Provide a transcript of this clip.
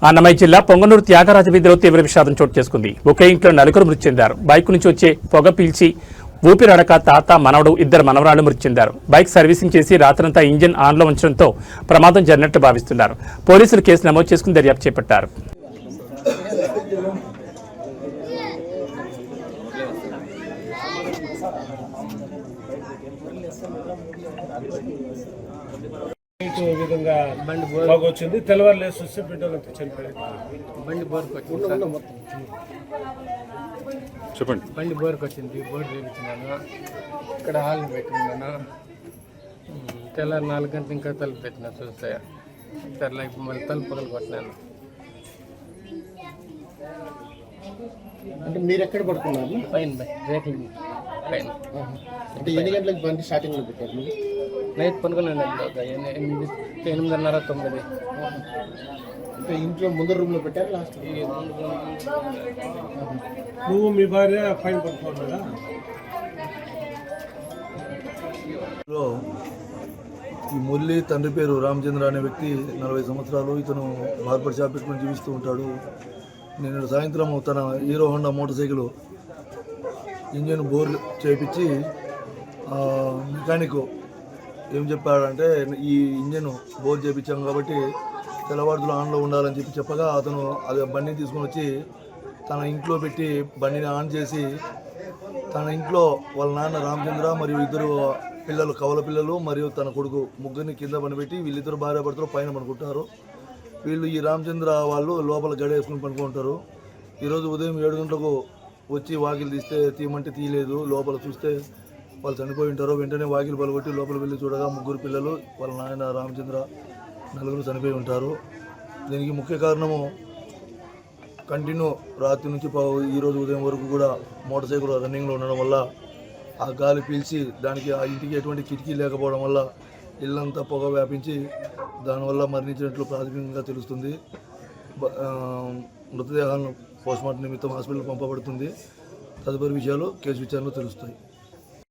అన్నమయ్య జిల్లా పొంగనూరు త్యాగరాజ వీధిలో తీవ్ర విషాదం చోటు చేసుకుంది. ఒకే ఇంట్లో నలుగురు మృతి చెందారు. బైక్ నుంచి వచ్చే పొగ పీల్చి ఊపిరాడక తాత మనవడు ఇద్దరు మనవరాళ్లు మృతి చెందారు. బైక్ సర్వీసింగ్ చేసి రాత్రంతా ఇంజిన్ ఆన్లో ఉంచడంతో ప్రమాదం జరిగినట్టు భావిస్తున్నారు. పోలీసులు కేసు నమోదు చేసుకుని దర్యాప్తు చేపట్టారు. విధంగా బాగా వచ్చింది. తెల్లవారు లేసి వస్తే బిడ్డలంతా చనిపోయింది. బండి బోర్కి వచ్చింది. చెప్పండి. బండి బోర్కి వచ్చింది. బోర్ చేయించినాను. ఇక్కడ హాల్ పెట్టినాను. తెల్లారి 4 గంటలు ఇంకా తలుపు పెట్టినా చూస్తే తెల్ల మళ్ళీ తలుపు పగలు కొట్టినాను. అంటే మీరు ఎక్కడ పడుకున్నారు? పైన రేకుల పైన. అంటే ఎన్ని గంటలకు బండి స్టార్టింగ్లో పెట్టారు మీరు? నైట్ పనుకున్నాను. 8:30, 9. అంటే ఇంట్లో ముందర రూమ్లో పెట్టారు లాస్ట్? నువ్వు మీ భార్య పైన పడుకోవాలా? ఈ మురళి తండ్రి పేరు రామచంద్ర అనే వ్యక్తి 40 సంవత్సరాలు. ఇతను బార్బర్ షాప్ పెట్టుకుని జీవిస్తూ ఉంటాడు. నేను సాయంత్రం తన hero Honda motor cycle engine bore చేయించి మెకానిక్ ఏం చెప్పాడంటే ఈ ఇంజిన్ బోర్ చేయించాం కాబట్టి తెల్లవారులు ఆన్లో ఉండాలని చెప్పగా అతను అది బండిని తీసుకొని వచ్చి తన ఇంట్లో పెట్టి బండిని ఆన్ చేసి తన ఇంట్లో వాళ్ళ నాన్న రామచంద్ర మరియు 2 పిల్లలు కవల పిల్లలు మరియు తన కొడుకు ముగ్గురిని కింద పనిపెట్టి వీళ్ళిద్దరు భార్యాభర్తలు పైన పనుకుంటారు. వీళ్ళు ఈ రామచంద్ర వాళ్ళు లోపల గడేసుకుని పనుకుంటారు. ఈరోజు ఉదయం 7 గంటలకు వచ్చి వాకిలు తీస్తే తీయమంటే తీయలేదు. లోపల చూస్తే వాళ్ళు చనిపోయి ఉంటారు. వెంటనే వాకిలు పలగొట్టి లోపల వెళ్ళి చూడగా 3 పిల్లలు వాళ్ళ నాయన రామచంద్ర 4 చనిపోయి ఉంటారు. దీనికి ముఖ్య కారణము కంటిన్యూ రాత్రి నుంచి ఈరోజు ఉదయం వరకు కూడా మోటార్ సైకిల్ రన్నింగ్లో ఉండడం వల్ల ఆ గాలి పీల్చి దానికి ఆ ఇంటికి ఎటువంటి కిటికీ లేకపోవడం వల్ల ఇల్లంతా పొగ వ్యాపించి దానివల్ల మరణించినట్లు ప్రాథమికంగా తెలుస్తుంది. మృతదేహాలను పోస్ట్మార్టం నిమిత్తం హాస్పిటల్ పంపబడుతుంది. తదుపరి విషయాలు కేసు విచారణలో తెలుస్తాయి.